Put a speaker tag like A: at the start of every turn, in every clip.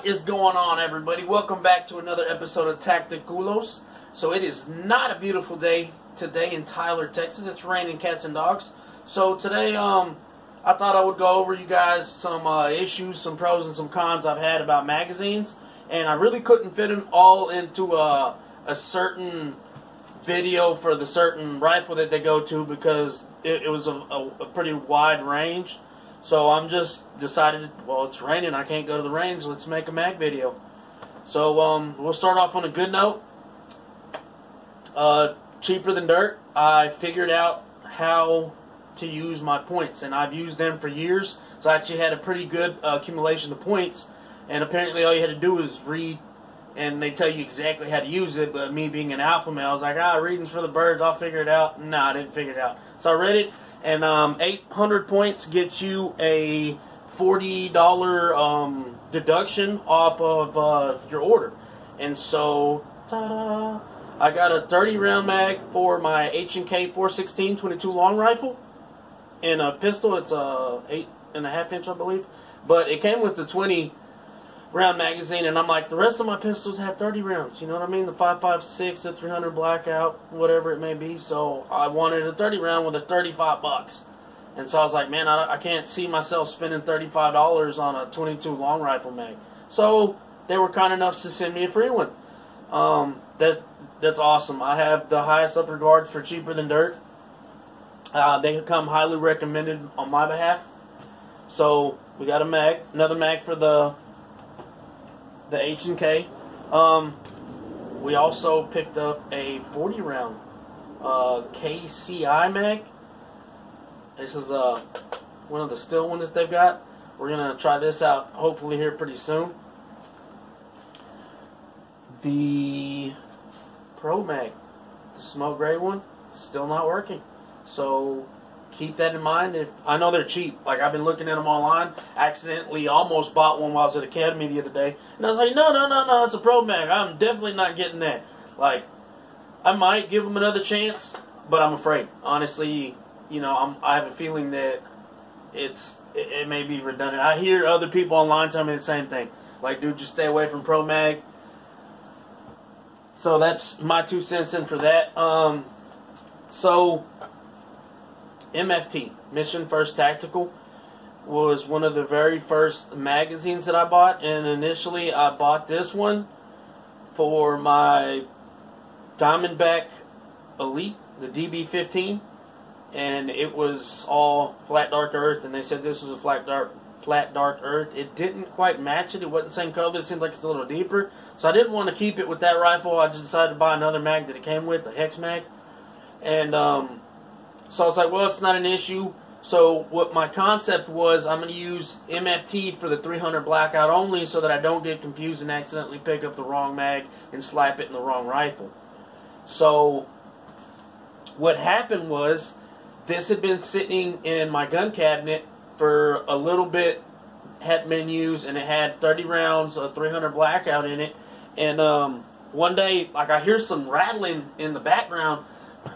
A: is going on, everybody? Welcome back to another episode of Tacticulos. So it is not a beautiful day today in Tyler, Texas. It's raining cats and dogs. So today, I thought I would go over you guys some issues, some pros and some cons I've had about magazines. And I really couldn't fit them all into a certain video for the certain rifle that they go to because it was a pretty wide range. So I'm just decided, well, it's raining, I can't go to the range, let's make a mag video. So we'll start off on a good note. Cheaper than dirt. I figured out how to use my points, and I've used them for years. So I actually had a pretty good accumulation of points, and apparently all you had to do was read, and they tell you exactly how to use it. But me being an alpha male, I was like, reading's for the birds, I'll figure it out. No, I didn't figure it out. So I read it, and 800 points gets you a $40 deduction off of your order. And so, ta-da, I got a 30 round mag for my H&K 416 22 long rifle. And a pistol, it's a 8.5 inch, I believe. But it came with the 20 round magazine, and I'm like, the rest of my pistols have 30 rounds, you know what I mean? The 5.56, the 300 blackout, whatever it may be. So I wanted a 30 round with a 35 bucks. And so I was like, man, I can't see myself spending $35 on a 22 long rifle mag. So they were kind enough to send me a free one. That's awesome. I have the highest up regards for cheaper than dirt. They come highly recommended on my behalf. So we got a mag, another mag for the H&K. We also picked up a 40 round KCI mag. This is one of the still ones that they've got. We're gonna try this out hopefully here pretty soon. The Pro mag, the smoke gray one, still not working. So keep that in mind. If I know they're cheap, like I've been looking at them online. Accidentally almost bought one while I was at Academy the other day, and I was like, no, it's a Pro mag. I'm definitely not getting that. Like, I might give them another chance, but I'm afraid. Honestly, you know, I have a feeling that it may be redundant. I hear other people online tell me the same thing. Like, dude, just stay away from Pro mag. So that's my 2 cents in for that. So MFT, Mission First Tactical, was one of the very first magazines that I bought, and initially I bought this one for my Diamondback Elite, the DB15, and it was all flat dark earth, and they said this was a flat dark earth. It didn't quite match it. It wasn't the same color. It seemed like it's a little deeper, so I didn't want to keep it with that rifle. I just decided to buy another mag that it came with, the Hex mag. And so I was like, well, it's not an issue. So what my concept was, I'm going to use MFT for the 300 blackout only so that I don't get confused and accidentally pick up the wrong mag and slap it in the wrong rifle. So what happened was, this had been sitting in my gun cabinet for a little bit, hadn't been used, and it had 30 rounds of 300 blackout in it. And one day, like, I hear some rattling in the background.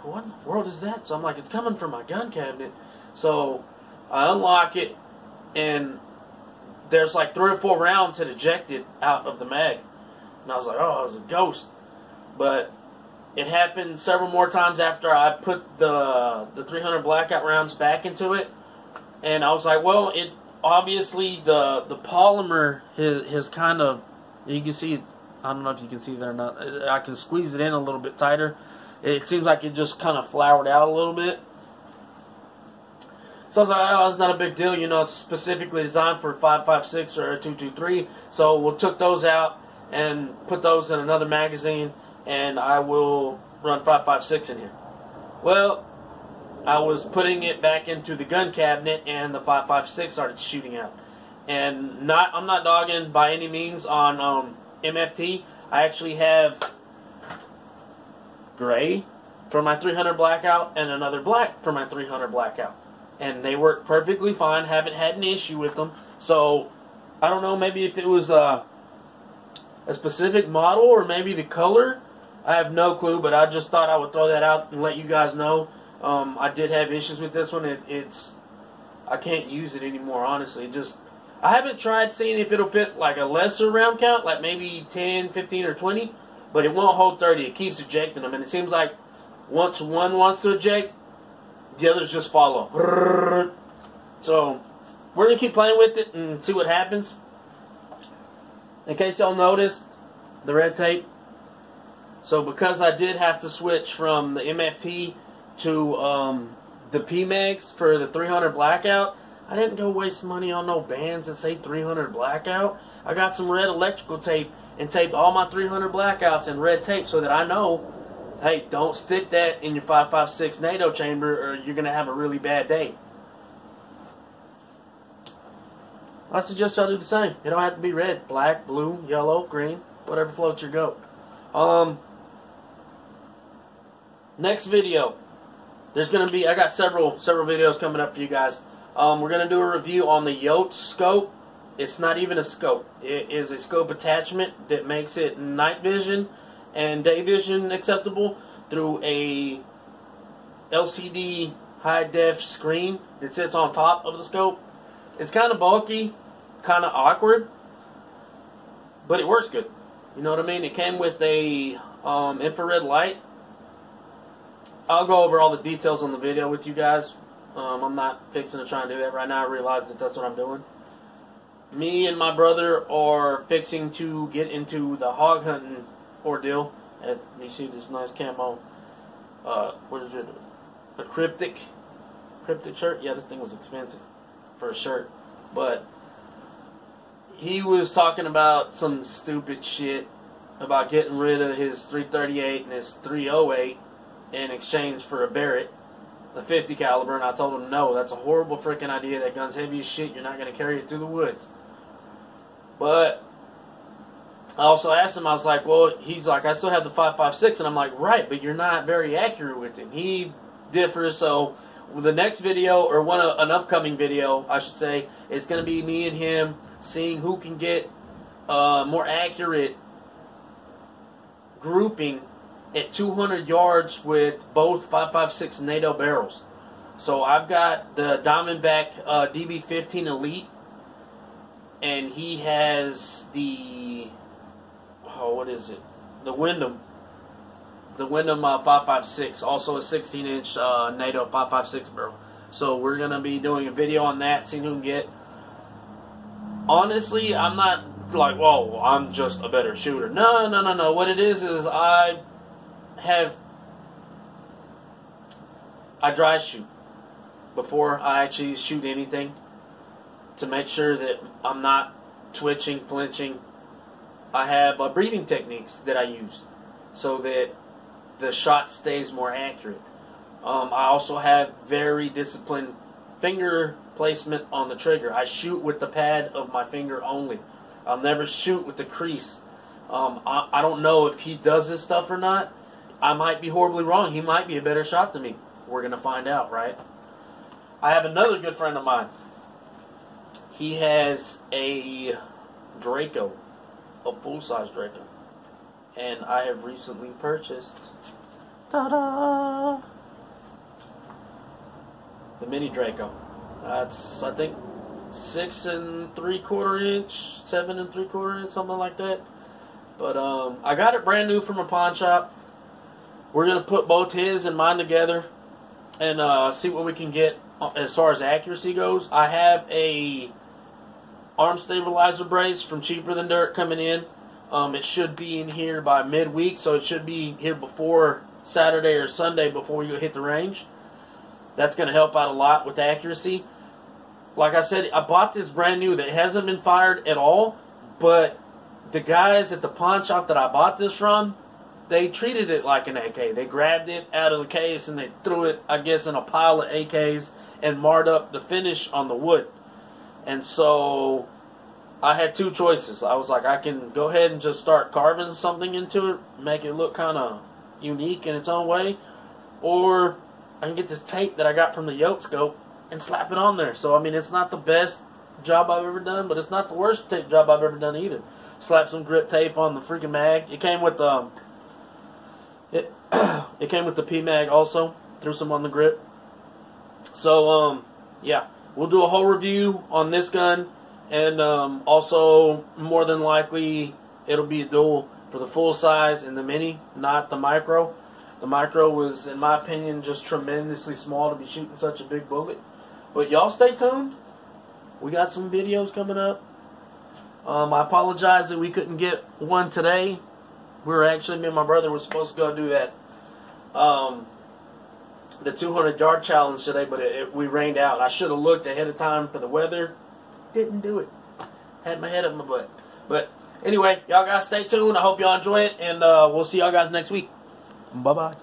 A: What in the world is that? So I'm like, it's coming from my gun cabinet. So I unlock it, and there's like 3 or 4 rounds had ejected out of the mag. And I was like, oh, it was a ghost. But it happened several more times after I put the 300 blackout rounds back into it. And I was like, well, it obviously the polymer has kind of, you can see, I don't know if you can see that or not. I can squeeze it in a little bit tighter. It seems like it just kind of flowered out a little bit. So I was like, oh, it's not a big deal. You know, it's specifically designed for a 5.56 or a 2.23. So we took those out and put those in another magazine, and I will run 5.56 in here. Well, I was putting it back into the gun cabinet, and the 5.56 started shooting out. And I'm not dogging by any means on MFT. I actually have gray for my 300 blackout and another black for my 300 blackout, and they work perfectly fine. Haven't had an issue with them. So I don't know, maybe if it was a specific model or maybe the color, I have no clue, but I just thought I would throw that out and let you guys know. I did have issues with this one. I can't use it anymore, honestly. I haven't tried seeing if it'll fit like a lesser round count, like maybe 10, 15, or 20, but it won't hold 30. It keeps ejecting them, and it seems like once one wants to eject, the others just follow. So we're going to keep playing with it and see what happens. In case y'all noticed, the red tape. So because I did have to switch from the MFT to the PMags for the 300 blackout, I didn't go waste money on no bands that say 300 blackout. I got some red electrical tape and taped all my 300 blackouts in red tape so that I know, hey, don't stick that in your 5.56 NATO chamber or you're going to have a really bad day. I suggest y'all do the same. It don't have to be red, black, blue, yellow, green, whatever floats your goat. Next video, there's going to be, I got several videos coming up for you guys. We're going to do a review on the Yotes scope. It's not even a scope. It is a scope attachment that makes it night vision and day vision acceptable through a LCD high def screen that sits on top of the scope. It's kind of bulky, kind of awkward, but it works good. You know what I mean? It came with a infrared light. I'll go over all the details on the video with you guys. I'm not fixing to try and do that right now. I realize that that's what I'm doing. Me and my brother are fixing to get into the hog hunting ordeal. You see this nice camo. What is it? A cryptic shirt? Yeah, this thing was expensive for a shirt. But he was talking about some stupid shit about getting rid of his 338 and his 308 in exchange for a Barrett, the 50 caliber, and I told him no, that's a horrible freaking idea. That gun's heavy as shit. You're not going to carry it through the woods. But I also asked him, I was like, well, he's like, I still have the 5.56, and I'm like, right, but you're not very accurate with it. He differs, so the next video, or an upcoming video, I should say, is going to be me and him seeing who can get more accurate grouping at 200 yards with both 5.56 NATO barrels. So I've got the Diamondback DB15 Elite, and he has the, what is it? The Wyndham 5.56, also a 16-inch NATO 5.56 barrel. So we're gonna be doing a video on that, seeing who can get. Honestly, I'm not like, whoa, I'm just a better shooter. No. What it is I dry shoot before I actually shoot anything to make sure that I'm not twitching, flinching. I have breathing techniques that I use so that the shot stays more accurate. I also have very disciplined finger placement on the trigger. I shoot with the pad of my finger only. I'll never shoot with the crease. I don't know if he does this stuff or not. I might be horribly wrong. He might be a better shot than me. We're going to find out, right? I have another good friend of mine. He has a Draco, a full-size Draco. And I have recently purchased, ta-da, the mini Draco. That's, I think, 6 3/4 inch, 7 3/4 inch, something like that. But I got it brand new from a pawn shop. We're going to put both his and mine together and see what we can get as far as accuracy goes. I have a arm stabilizer brace from Cheaper Than Dirt coming in. It should be in here by midweek, so it should be here before Saturday or Sunday before we hit the range. That's going to help out a lot with accuracy. Like I said, I bought this brand new that hasn't been fired at all, but the guys at the pawn shop that I bought this from, they treated it like an AK. They grabbed it out of the case and they threw it, I guess, in a pile of AKs and marred up the finish on the wood. And so I had two choices. I was like, I can go ahead and just start carving something into it, make it look kind of unique in its own way, or I can get this tape that I got from the Yotes scope and slap it on there. So, I mean, it's not the best job I've ever done, but it's not the worst tape job I've ever done either. Slap some grip tape on the freaking mag. It came with it came with the P mag also. Threw some on the grip. So, yeah, we'll do a whole review on this gun And also, more than likely, it'll be a dual for the full size and the mini, not the micro. The micro was, in my opinion, just tremendously small to be shooting such a big bullet. But y'all stay tuned. We got some videos coming up. I apologize that we couldn't get one today. We were actually, me and my brother were supposed to go do that, the 200-yard challenge today, but we rained out. I should have looked ahead of time for the weather. Didn't do it. Had my head up my butt. But anyway, y'all guys stay tuned. I hope y'all enjoy it, and we'll see y'all guys next week. Bye-bye.